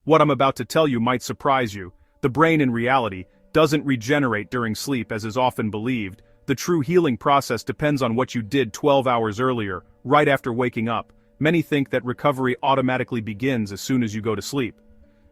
What I'm about to tell you might surprise you. The brain in reality doesn't regenerate during sleep as is often believed. The true healing process depends on what you did 12 hours earlier, right after waking up. Many think that recovery automatically begins as soon as you go to sleep.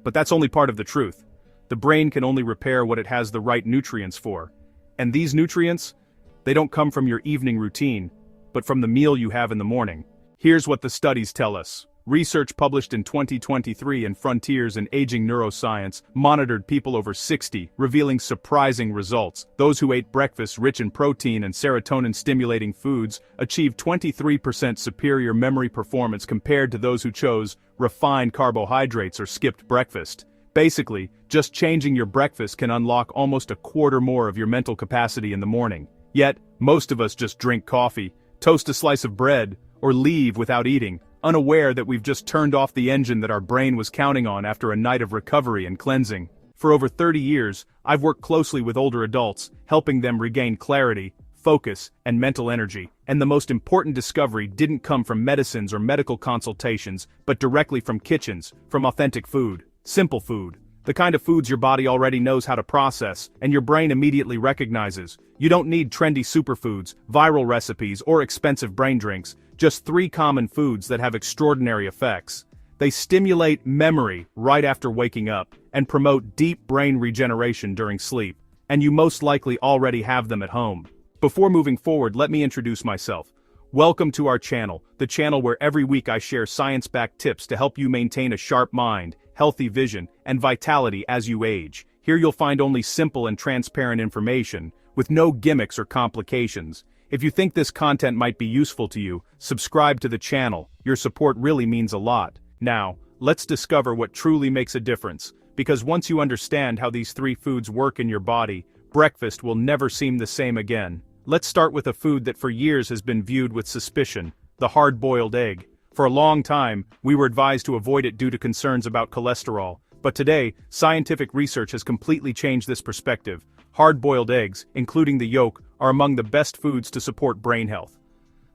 But that's only part of the truth. The brain can only repair what it has the right nutrients for. And these nutrients? They don't come from your evening routine, but from the meal you have in the morning. Here's what the studies tell us. Research published in 2023 in Frontiers in Aging Neuroscience monitored people over 60, revealing surprising results. Those who ate breakfast rich in protein and serotonin-stimulating foods achieved 23% superior memory performance compared to those who chose refined carbohydrates or skipped breakfast. Basically, just changing your breakfast can unlock almost a quarter more of your mental capacity in the morning. Yet, most of us just drink coffee, toast a slice of bread, or leave without eating, unaware that we've just turned off the engine that our brain was counting on after a night of recovery and cleansing. For over 30 years, I've worked closely with older adults, helping them regain clarity, focus, and mental energy. And the most important discovery didn't come from medicines or medical consultations, but directly from kitchens, from authentic food. Simple food. The kind of foods your body already knows how to process, and your brain immediately recognizes. You don't need trendy superfoods, viral recipes, or expensive brain drinks. Just 3 common foods that have extraordinary effects. They stimulate memory right after waking up, and promote deep brain regeneration during sleep. And you most likely already have them at home. Before moving forward, let me introduce myself. Welcome to our channel, the channel where every week I share science-backed tips to help you maintain a sharp mind, healthy vision, and vitality as you age. Here you'll find only simple and transparent information, with no gimmicks or complications. If you think this content might be useful to you, subscribe to the channel. Your support really means a lot. Now, let's discover what truly makes a difference, because once you understand how these 3 foods work in your body, breakfast will never seem the same again. Let's start with a food that for years has been viewed with suspicion, the hard-boiled egg. For a long time, we were advised to avoid it due to concerns about cholesterol. But today, scientific research has completely changed this perspective. Hard-boiled eggs, including the yolk, are among the best foods to support brain health.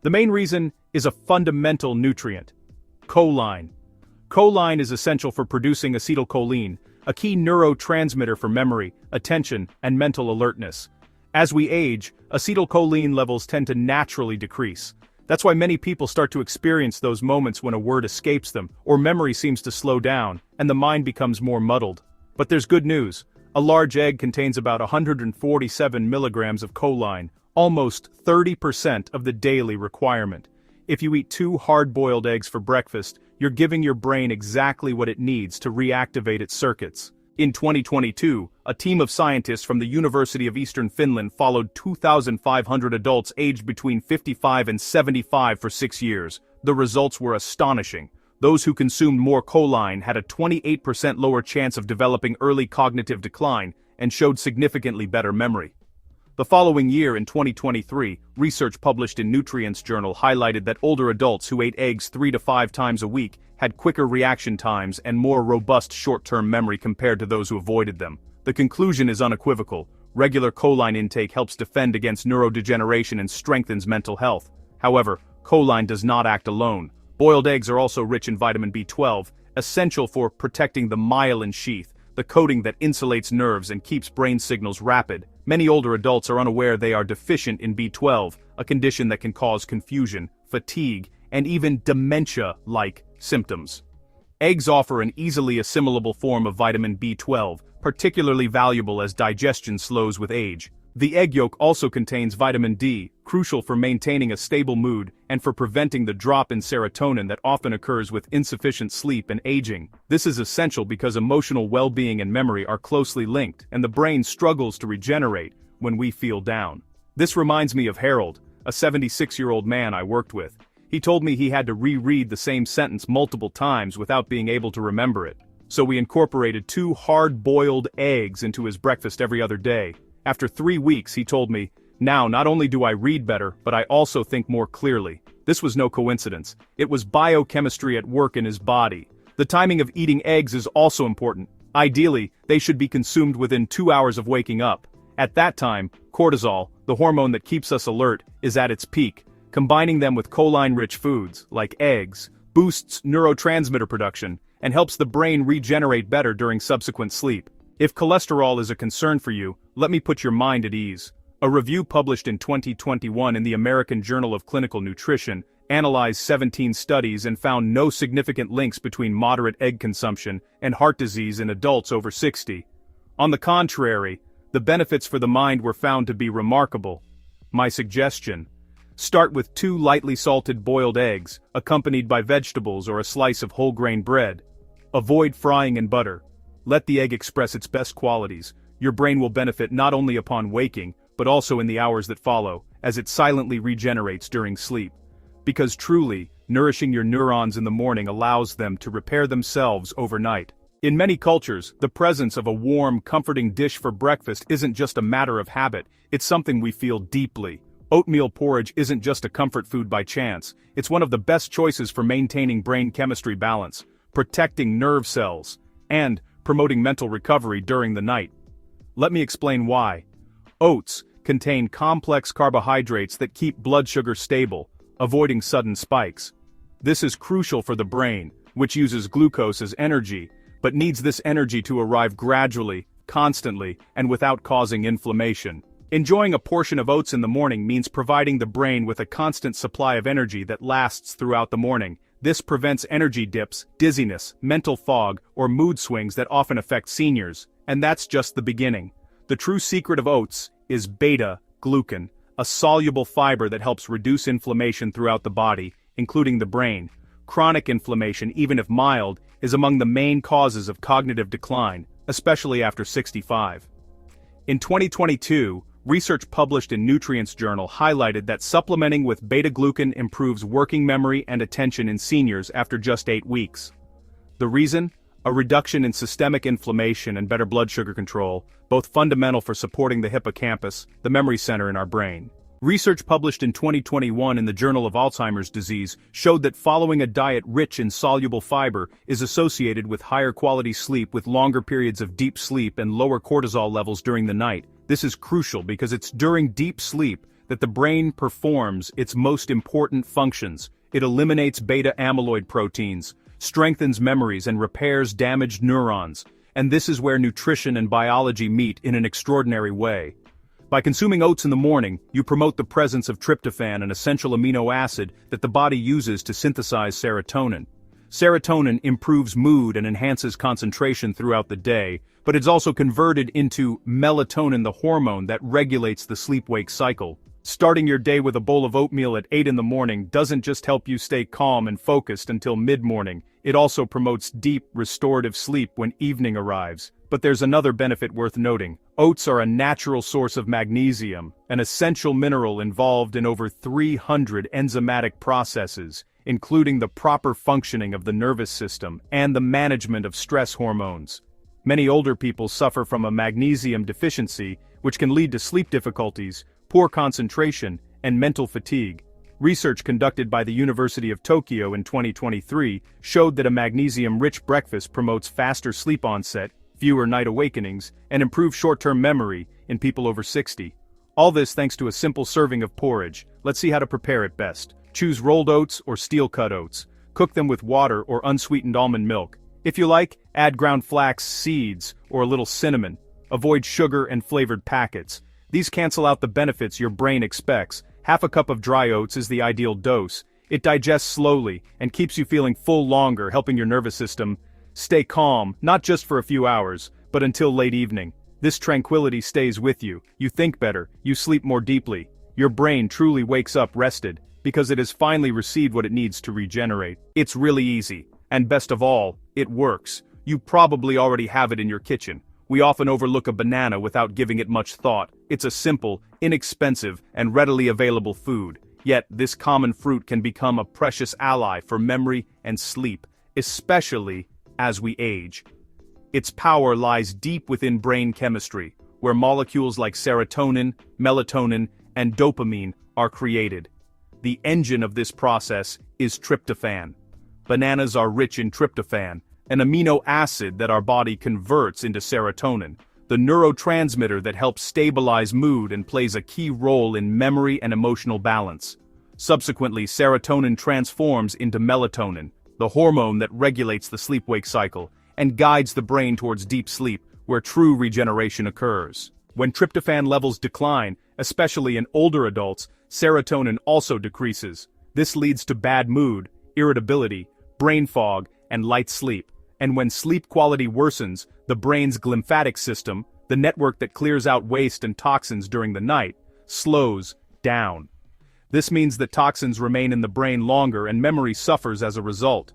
The main reason is a fundamental nutrient: choline. Choline is essential for producing acetylcholine, a key neurotransmitter for memory, attention, and mental alertness. As we age, acetylcholine levels tend to naturally decrease. That's why many people start to experience those moments when a word escapes them, or memory seems to slow down, and the mind becomes more muddled. But there's good news. A large egg contains about 147 milligrams of choline, almost 30% of the daily requirement. If you eat 2 hard-boiled eggs for breakfast, you're giving your brain exactly what it needs to reactivate its circuits. In 2022, a team of scientists from the University of Eastern Finland followed 2,500 adults aged between 55 and 75 for 6 years. The results were astonishing. Those who consumed more choline had a 28% lower chance of developing early cognitive decline and showed significantly better memory. The following year, in 2023, research published in Nutrients Journal highlighted that older adults who ate eggs 3 to 5 times a week had quicker reaction times and more robust short-term memory compared to those who avoided them. The conclusion is unequivocal. Regular choline intake helps defend against neurodegeneration and strengthens mental health. However, choline does not act alone. Boiled eggs are also rich in vitamin B12, essential for protecting the myelin sheath, the coating that insulates nerves and keeps brain signals rapid. Many older adults are unaware they are deficient in B12, a condition that can cause confusion, fatigue, and even dementia-like symptoms. Eggs offer an easily assimilable form of vitamin B12, particularly valuable as digestion slows with age. The egg yolk also contains vitamin D, crucial for maintaining a stable mood and for preventing the drop in serotonin that often occurs with insufficient sleep and aging. This is essential because emotional well-being and memory are closely linked, and the brain struggles to regenerate when we feel down. This reminds me of Harold, a 76-year-old man I worked with. He told me he had to reread the same sentence multiple times without being able to remember it. So we incorporated 2 hard-boiled eggs into his breakfast every other day. After 3 weeks, he told me, "Now not only do I read better, but I also think more clearly." This was no coincidence. It was biochemistry at work in his body. The timing of eating eggs is also important. Ideally, they should be consumed within 2 hours of waking up. At that time, cortisol, the hormone that keeps us alert, is at its peak. Combining them with choline-rich foods, like eggs, boosts neurotransmitter production, and helps the brain regenerate better during subsequent sleep. If cholesterol is a concern for you, let me put your mind at ease. A review published in 2021 in the American Journal of Clinical Nutrition analyzed 17 studies and found no significant links between moderate egg consumption and heart disease in adults over 60. On the contrary, the benefits for the mind were found to be remarkable. My suggestion: start with 2 lightly salted boiled eggs, accompanied by vegetables or a slice of whole grain bread. Avoid frying in butter. Let the egg express its best qualities. Your brain will benefit not only upon waking, but also in the hours that follow, as it silently regenerates during sleep. Because truly, nourishing your neurons in the morning allows them to repair themselves overnight. In many cultures, the presence of a warm, comforting dish for breakfast isn't just a matter of habit, it's something we feel deeply. Oatmeal porridge isn't just a comfort food by chance, it's one of the best choices for maintaining brain chemistry balance, protecting nerve cells, and promoting mental recovery during the night. Let me explain why. Oats contain complex carbohydrates that keep blood sugar stable, avoiding sudden spikes. This is crucial for the brain, which uses glucose as energy, but needs this energy to arrive gradually, constantly, and without causing inflammation. Enjoying a portion of oats in the morning means providing the brain with a constant supply of energy that lasts throughout the morning. This prevents energy dips, dizziness, mental fog, or mood swings that often affect seniors, and that's just the beginning. The true secret of oats is beta-glucan, a soluble fiber that helps reduce inflammation throughout the body, including the brain. Chronic inflammation, even if mild, is among the main causes of cognitive decline, especially after 65. In 2022, research published in Nutrients Journal highlighted that supplementing with beta-glucan improves working memory and attention in seniors after just 8 weeks. The reason? A reduction in systemic inflammation and better blood sugar control, both fundamental for supporting the hippocampus, the memory center in our brain. Research published in 2021 in the Journal of Alzheimer's Disease showed that following a diet rich in soluble fiber is associated with higher quality sleep with longer periods of deep sleep and lower cortisol levels during the night. This is crucial because it's during deep sleep that the brain performs its most important functions. It eliminates beta-amyloid proteins, strengthens memories, and repairs damaged neurons. And this is where nutrition and biology meet in an extraordinary way. By consuming oats in the morning, you promote the presence of tryptophan, an essential amino acid that the body uses to synthesize serotonin. Serotonin improves mood and enhances concentration throughout the day, but it's also converted into melatonin, the hormone that regulates the sleep-wake cycle. Starting your day with a bowl of oatmeal at 8 in the morning doesn't just help you stay calm and focused until mid-morning, it also promotes deep, restorative sleep when evening arrives. But there's another benefit worth noting. Oats are a natural source of magnesium, an essential mineral involved in over 300 enzymatic processes, including the proper functioning of the nervous system and the management of stress hormones. Many older people suffer from a magnesium deficiency, which can lead to sleep difficulties, poor concentration, and mental fatigue. Research conducted by the University of Tokyo in 2023 showed that a magnesium-rich breakfast promotes faster sleep onset, fewer night awakenings, and improved short-term memory in people over 60. All this thanks to a simple serving of porridge. Let's see how to prepare it best. Choose rolled oats or steel-cut oats. Cook them with water or unsweetened almond milk. If you like, add ground flax seeds or a little cinnamon. Avoid sugar and flavored packets. These cancel out the benefits your brain expects. Half a cup of dry oats is the ideal dose. It digests slowly and keeps you feeling full longer, helping your nervous system stay calm, not just for a few hours, but until late evening. This tranquility stays with you. You think better, you sleep more deeply. Your brain truly wakes up rested, because it has finally received what it needs to regenerate. It's really easy, and best of all, it works. You probably already have it in your kitchen. We often overlook a banana without giving it much thought. It's a simple, inexpensive, and readily available food. Yet, this common fruit can become a precious ally for memory and sleep, especially as we age. Its power lies deep within brain chemistry, where molecules like serotonin, melatonin, and dopamine are created. The engine of this process is tryptophan. Bananas are rich in tryptophan, an amino acid that our body converts into serotonin, the neurotransmitter that helps stabilize mood and plays a key role in memory and emotional balance. Subsequently, serotonin transforms into melatonin, the hormone that regulates the sleep-wake cycle and guides the brain towards deep sleep, where true regeneration occurs. When tryptophan levels decline, especially in older adults, serotonin also decreases. This leads to bad mood, irritability, brain fog, and light sleep. And when sleep quality worsens, the brain's glymphatic system, the network that clears out waste and toxins during the night, slows down. This means that toxins remain in the brain longer and memory suffers as a result.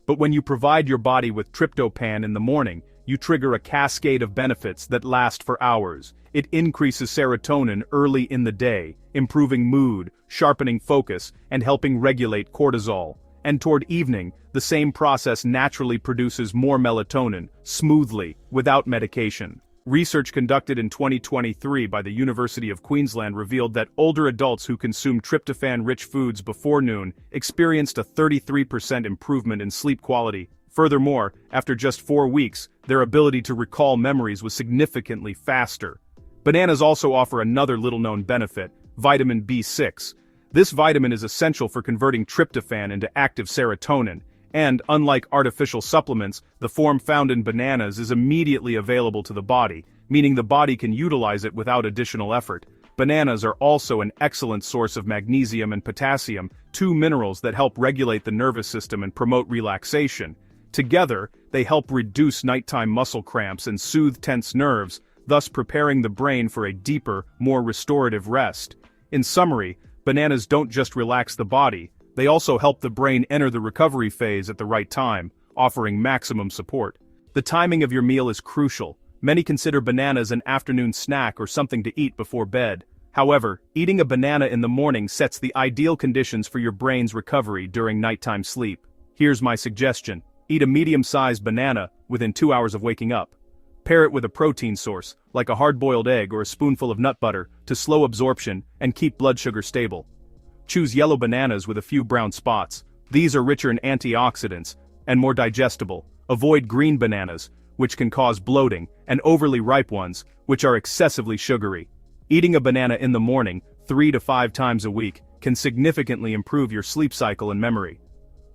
But when you provide your body with tryptophan in the morning, you trigger a cascade of benefits that last for hours. It increases serotonin early in the day, improving mood, sharpening focus, and helping regulate cortisol. And toward evening, the same process naturally produces more melatonin, smoothly, without medication. Research conducted in 2023 by the University of Queensland revealed that older adults who consumed tryptophan-rich foods before noon experienced a 33% improvement in sleep quality. Furthermore, after just 4 weeks, their ability to recall memories was significantly faster. Bananas also offer another little-known benefit, vitamin B6. This vitamin is essential for converting tryptophan into active serotonin, and, unlike artificial supplements, the form found in bananas is immediately available to the body, meaning the body can utilize it without additional effort. Bananas are also an excellent source of magnesium and potassium, two minerals that help regulate the nervous system and promote relaxation. Together, they help reduce nighttime muscle cramps and soothe tense nerves, thus preparing the brain for a deeper, more restorative rest. In summary, bananas don't just relax the body, they also help the brain enter the recovery phase at the right time, offering maximum support. The timing of your meal is crucial. Many consider bananas an afternoon snack or something to eat before bed. However, eating a banana in the morning sets the ideal conditions for your brain's recovery during nighttime sleep. Here's my suggestion. Eat a medium-sized banana within 2 hours of waking up. Pair it with a protein source, like a hard-boiled egg or a spoonful of nut butter, to slow absorption and keep blood sugar stable. Choose yellow bananas with a few brown spots. These are richer in antioxidants and more digestible. Avoid green bananas, which can cause bloating, and overly ripe ones, which are excessively sugary. Eating a banana in the morning, 3 to 5 times a week, can significantly improve your sleep cycle and memory.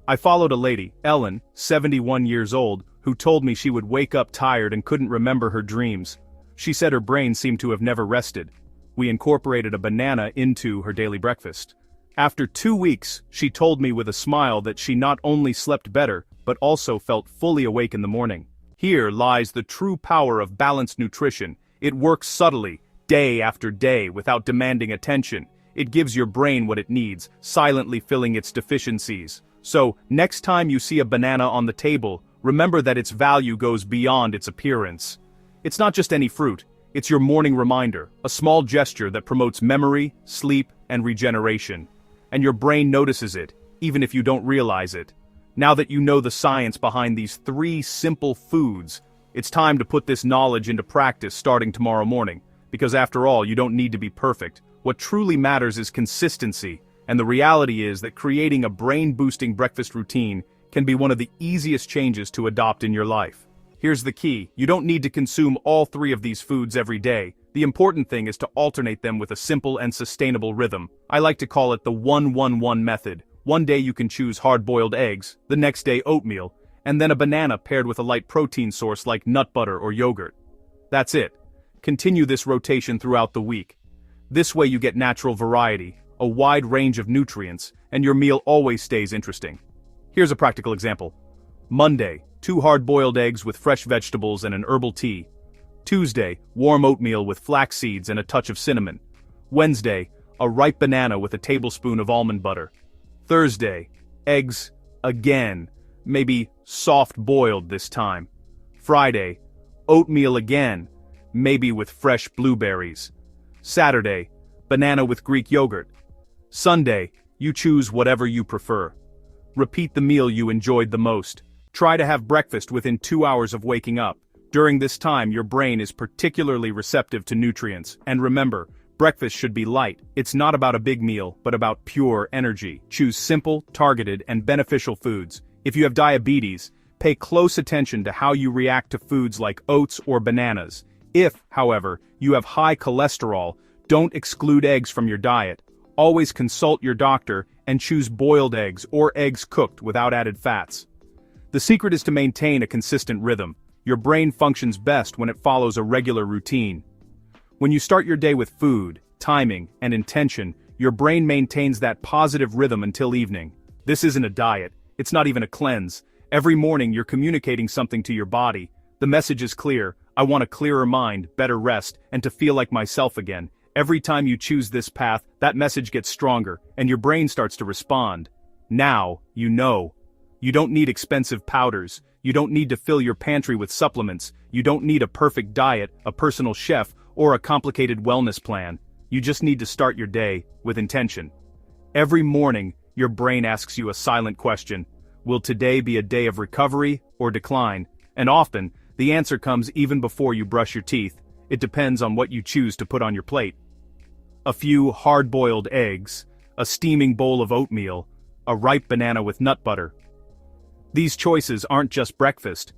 I followed a lady, Ellen, 71 years old, who told me she would wake up tired and couldn't remember her dreams. She said her brain seemed to have never rested. We incorporated a banana into her daily breakfast. After 2 weeks, she told me with a smile that she not only slept better, but also felt fully awake in the morning. Here lies the true power of balanced nutrition. It works subtly, day after day, without demanding attention. It gives your brain what it needs, silently filling its deficiencies. So, next time you see a banana on the table, remember that its value goes beyond its appearance. It's not just any fruit, it's your morning reminder, a small gesture that promotes memory, sleep, and regeneration. And your brain notices it, even if you don't realize it. Now that you know the science behind these 3 simple foods, it's time to put this knowledge into practice starting tomorrow morning, because after all, you don't need to be perfect. What truly matters is consistency, and the reality is that creating a brain-boosting breakfast routine can be one of the easiest changes to adopt in your life. Here's the key, you don't need to consume all 3 of these foods every day. The important thing is to alternate them with a simple and sustainable rhythm. I like to call it the 1-1-1 method. One day you can choose hard-boiled eggs, the next day oatmeal, and then a banana paired with a light protein source like nut butter or yogurt. That's it. Continue this rotation throughout the week. This way you get natural variety, a wide range of nutrients, and your meal always stays interesting. Here's a practical example. Monday, 2 hard-boiled eggs with fresh vegetables and an herbal tea. Tuesday, warm oatmeal with flax seeds and a touch of cinnamon. Wednesday, a ripe banana with a tablespoon of almond butter. Thursday, eggs again, maybe soft-boiled this time. Friday, oatmeal again, maybe with fresh blueberries. Saturday, banana with Greek yogurt. Sunday, you choose whatever you prefer. Repeat the meal you enjoyed the most. Try to have breakfast within 2 hours of waking up. During this time, your brain is particularly receptive to nutrients, and remember, breakfast should be light. It's not about a big meal, but about pure energy. Choose simple, targeted, and beneficial foods. If you have diabetes, pay close attention to how you react to foods like oats or bananas. If, however, you have high cholesterol, don't exclude eggs from your diet. Always consult your doctor and choose boiled eggs or eggs cooked without added fats. The secret is to maintain a consistent rhythm. Your brain functions best when it follows a regular routine. When you start your day with food, timing, and intention, your brain maintains that positive rhythm until evening. This isn't a diet, it's not even a cleanse. Every morning you're communicating something to your body. The message is clear: I want a clearer mind, better rest, and to feel like myself again. Every time you choose this path, that message gets stronger, and your brain starts to respond. Now, you know. You don't need expensive powders. You don't need to fill your pantry with supplements. You don't need a perfect diet, a personal chef, or a complicated wellness plan. You just need to start your day with intention. Every morning, your brain asks you a silent question. Will today be a day of recovery or decline? And often, the answer comes even before you brush your teeth. It depends on what you choose to put on your plate. A few hard-boiled eggs, a steaming bowl of oatmeal, a ripe banana with nut butter. These choices aren't just breakfast.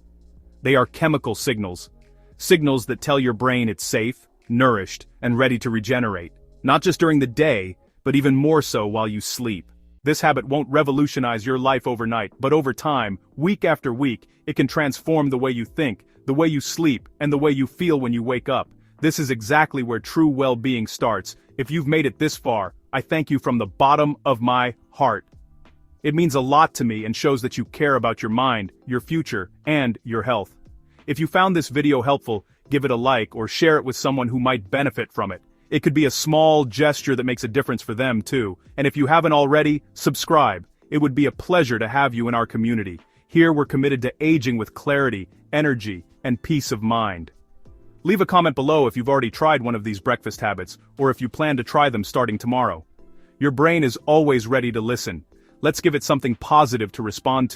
They are chemical signals. Signals that tell your brain it's safe, nourished, and ready to regenerate. Not just during the day, but even more so while you sleep. This habit won't revolutionize your life overnight, but over time, week after week, it can transform the way you think, the way you sleep, and the way you feel when you wake up. This is exactly where true well-being starts. If you've made it this far, I thank you from the bottom of my heart. It means a lot to me and shows that you care about your mind, your future, and your health. If you found this video helpful, give it a like or share it with someone who might benefit from it. It could be a small gesture that makes a difference for them too. And if you haven't already, subscribe. It would be a pleasure to have you in our community. Here we're committed to aging with clarity, energy, and peace of mind. Leave a comment below if you've already tried one of these breakfast habits, or if you plan to try them starting tomorrow. Your brain is always ready to listen. Let's give it something positive to respond to.